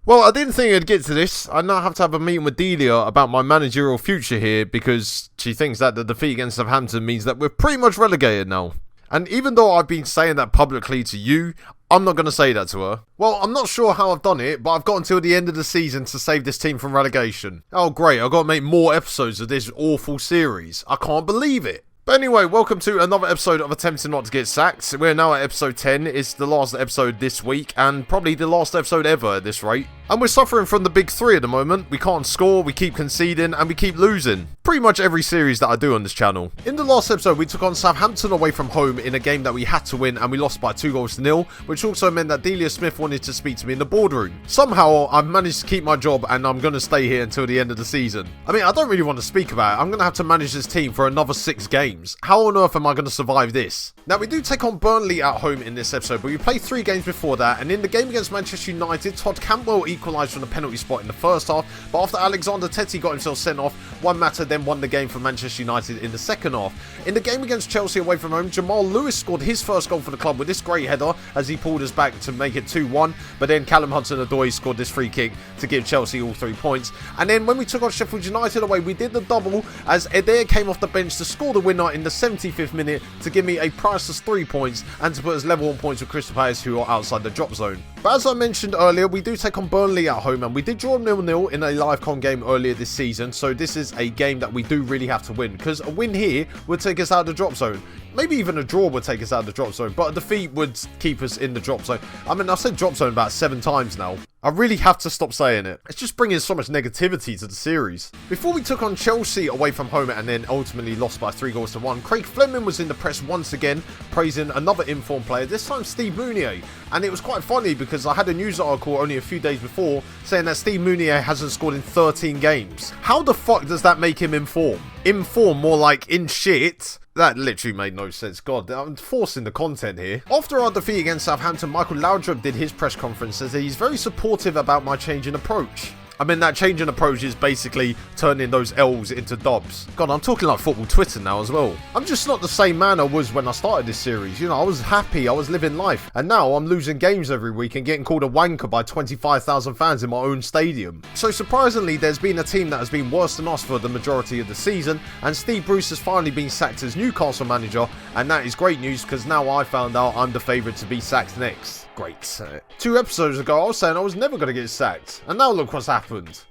Well, I didn't think I'd get to this. I now have to have a meeting with Delia about my managerial future here because she thinks that the defeat against Southampton means that we're pretty much relegated now. And even though I've been saying that publicly to you, I'm not going to say that to her. Well, I'm not sure how I've done it, but I've got until the end of the season to save this team from relegation. Oh great, I've got to make more episodes of this awful series. I can't believe it. But anyway, welcome to another episode of Attempting Not to Get Sacked. We're now at episode 10. It's the last episode this week, and probably the last episode ever at this rate. And we're suffering from the big three at the moment. We can't score, we keep conceding, and we keep losing. Pretty much every series that I do on this channel. In the last episode, we took on Southampton away from home in a game that we had to win, and we lost by 2-0, which also meant that Delia Smith wanted to speak to me in the boardroom. Somehow, I've managed to keep my job, and I'm going to stay here until the end of the season. I mean, I don't really want to speak about it. I'm going to have to manage this team for another 6 games. How on earth am I going to survive this? Now, we do take on Burnley at home in this episode, but we played 3 games before that, and in the game against Manchester United, Todd Campbell equalised from the penalty spot in the first half, but after Alexander Tettey got himself sent off, Juan Mata then won the game for Manchester United in the second half. In the game against Chelsea away from home, Jamal Lewis scored his first goal for the club with this great header as he pulled us back to make it 2-1, but then Callum Hudson-Odoi scored this free kick to give Chelsea all 3 points. And then when we took on Sheffield United away, we did the double as Adair came off the bench to score the winner in the 75th minute to give me a priceless 3 points and to put us level on points with Crystal Palace, who are outside the drop zone. But as I mentioned earlier, we do take on Burnley at home, and we did draw 0-0 in a live con game earlier this season, so this is a game that we do really have to win, because a win here would take us out of the drop zone. Maybe even a draw would take us out of the drop zone, but a defeat would keep us in the drop zone. I mean, I've said drop zone about 7 times now. I really have to stop saying it. It's just bringing so much negativity to the series. Before we took on Chelsea away from home and then ultimately lost by 3-1, Craig Fleming was in the press once again, praising another informed player, this time Steve Mounier. And it was quite funny because I had a news article only a few days before saying that Steve Mounier hasn't scored in 13 games. How the fuck does that make him inform? Inform more like in shit. That literally made no sense. God, I'm forcing the content here. After our defeat against Southampton, Michael Laudrup did his press conference and said he's very supportive about my change in approach. I mean, that change in approach is basically turning those L's into dubs. God, I'm talking like football Twitter now as well. I'm just not the same man I was when I started this series. You know, I was happy, I was living life. And now I'm losing games every week and getting called a wanker by 25,000 fans in my own stadium. So surprisingly, there's been a team that has been worse than us for the majority of the season. And Steve Bruce has finally been sacked as Newcastle manager. And that is great news because now I found out I'm the favourite to be sacked next. Great. 2 episodes ago, I was saying I was never going to get sacked. And now look what's happened.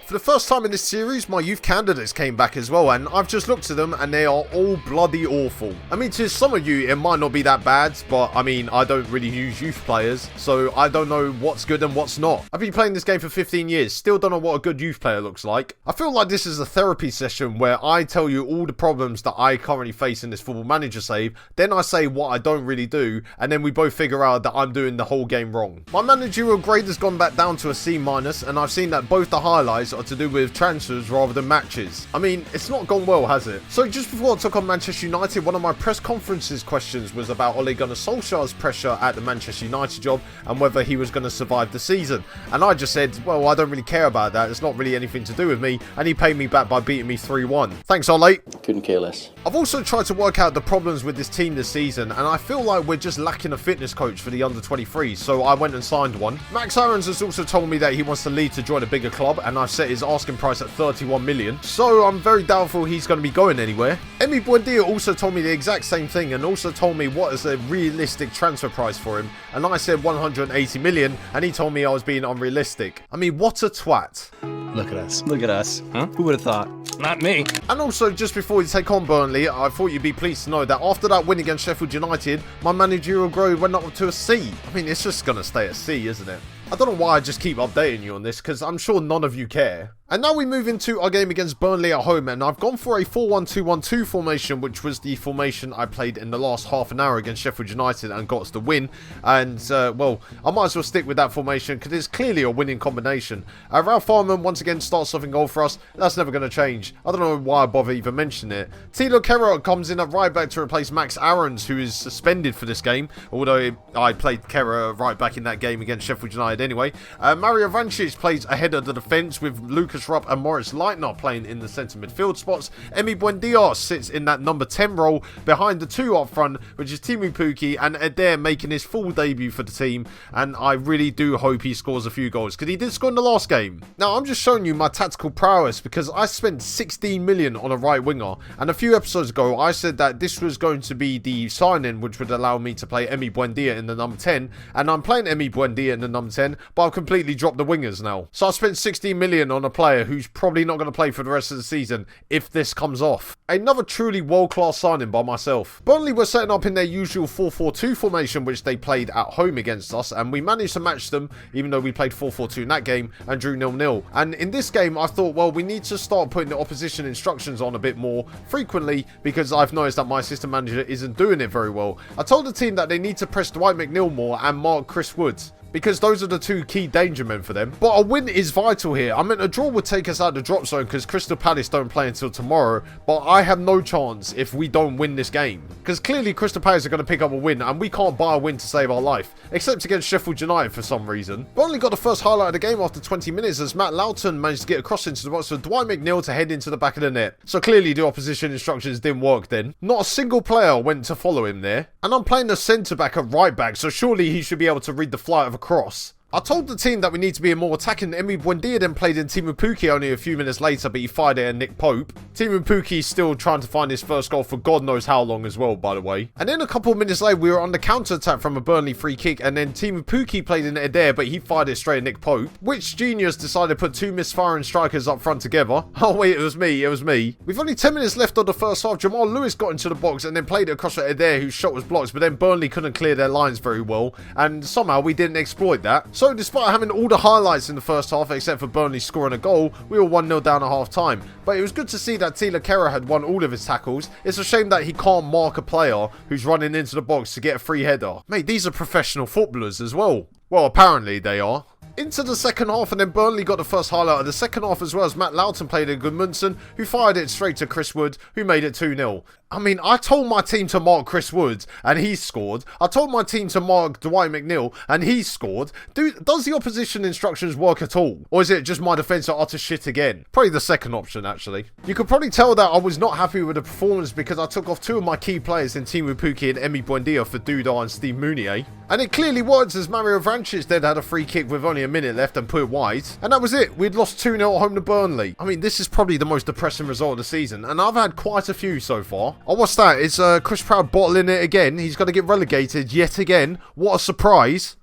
For the first time in this series, my youth candidates came back as well. And I've just looked at them and they are all bloody awful. I mean, to some of you, it might not be that bad. But I mean, I don't really use youth players. So I don't know what's good and what's not. I've been playing this game for 15 years. Still don't know what a good youth player looks like. I feel like this is a therapy session where I tell you all the problems that I currently face in this Football Manager save. Then I say what I don't really do. And then we both figure out that I'm doing the whole game wrong. My managerial grade has gone back down to a C-, and I've seen that both the highlights are to do with transfers rather than matches. I mean, it's not gone well, has it? So just before I took on Manchester United, one of my press conferences questions was about Ole Gunnar Solskjaer's pressure at the Manchester United job and whether he was going to survive the season. And I just said, well, I don't really care about that. It's not really anything to do with me. And he paid me back by beating me 3-1. Thanks, Ole. Couldn't care less. I've also tried to work out the problems with this team this season, and I feel like we're just lacking a fitness coach for the under-23, so I went and signed one. Max Aarons has also told me that he wants to leave to join a bigger club, and I've set his asking price at 31 million, so I'm very doubtful he's going to be going anywhere. Emi Buendia also told me the exact same thing, and also told me what is a realistic transfer price for him, and I said 180 million, and he told me I was being unrealistic. I mean, what a twat. Look at us. Look at us. Huh? Who would have thought? Not me. And also, just before we take on Burnley, I thought you'd be pleased to know that after that win against Sheffield United, my managerial grade went up to a C. I mean, it's just going to stay a C, isn't it? I don't know why I just keep updating you on this, because I'm sure none of you care. And now we move into our game against Burnley at home, and I've gone for a 4-1-2-1-2 formation, which was the formation I played in the last half an hour against Sheffield United and got us the win. And, well, I might as well stick with that formation, because it's clearly a winning combination. Ralph Farman once again starts off in goal for us. That's never going to change. I don't know why I bother even mentioning it. Tilo Kehrer comes in at right back to replace Max Aarons, who is suspended for this game, although I played Kehrer right back in that game against Sheffield United anyway. Mario Vancic plays ahead of the defence with Lucas Lucas Rupp and Moritz Leitner playing in the centre midfield spots. Emi Buendia sits in that number 10 role behind the two up front, which is Teemu Pukki and Eder making his full debut for the team. And I really do hope he scores a few goals, because he did score in the last game. Now, I'm just showing you my tactical prowess because I spent 16 million on a right winger. And a few episodes ago, I said that this was going to be the signing which would allow me to play Emi Buendia in the number 10. And I'm playing Emi Buendia in the number 10, but I've completely dropped the wingers now. So I spent 16 million on a player who's probably not going to play for the rest of the season if this comes off. Another truly world-class signing by myself. Burnley were setting up in their usual 4-4-2 formation, which they played at home against us, and we managed to match them, even though we played 4-4-2 in that game and drew 0-0. And in this game, I thought, well, we need to start putting the opposition instructions on a bit more frequently, because I've noticed that my assistant manager isn't doing it very well. I told the team that they need to press Dwight McNeil more and mark Chris Wood, because those are the two key danger men for them. But a win is vital here. I mean, a draw would take us out of the drop zone because Crystal Palace don't play until tomorrow, but I have no chance if we don't win this game, because clearly Crystal Palace are going to pick up a win, and we can't buy a win to save our life, except against Sheffield United for some reason. Burnley got the first highlight of the game after 20 minutes as Matt Loughton managed to get across into the box for Dwight McNeil to head into the back of the net. So clearly the opposition instructions didn't work then. Not a single player went to follow him there. And I'm playing the centre back at right back, so surely he should be able to read the flight of a cross. I told the team that we need to be more attacking. Emi Buendia then played in Teemu Pukki only a few minutes later, but he fired it at Nick Pope. Teemu Pukki still trying to find his first goal for God knows how long as well, by the way. And then a couple of minutes later, we were on the counter-attack from a Burnley free kick, and then Teemu Pukki played in Eder, but he fired it straight at Nick Pope. Which genius decided to put two misfiring strikers up front together? Oh wait, it was me. With only 10 minutes left of the first half, Jamal Lewis got into the box and then played it across at Eder, whose shot was blocked, but then Burnley couldn't clear their lines very well, and somehow we didn't exploit that. So despite having all the highlights in the first half except for Burnley scoring a goal, we were 1-0 down at half time. But it was good to see that Tila Kehrer had won all of his tackles. It's a shame that he can't mark a player who's running into the box to get a free header. Mate, these are professional footballers as well. Well, apparently they are. Into the second half, and then Burnley got the first highlight of the second half as well, as Matt Loughton played in Gudmundsson, who fired it straight to Chris Wood, who made it 2-0. I mean, I told my team to mark Chris Wood, and he scored. I told my team to mark Dwight McNeil, and he scored. Does the opposition instructions work at all? Or is it just my defence are utter shit again? Probably the second option, actually. You could probably tell that I was not happy with the performance because I took off two of my key players in Teemu Pukki and Emi Buendia for Duda and Steve Mounier. And it clearly worked, as Mario Vrancic then had a free kick with only a minute left and put it wide. And that was it. We'd lost 2-0 at home to Burnley. I mean, this is probably the most depressing result of the season, and I've had quite a few so far. Oh, what's that? Is Chris Proud bottling it again? He's going to get relegated yet again. What a surprise.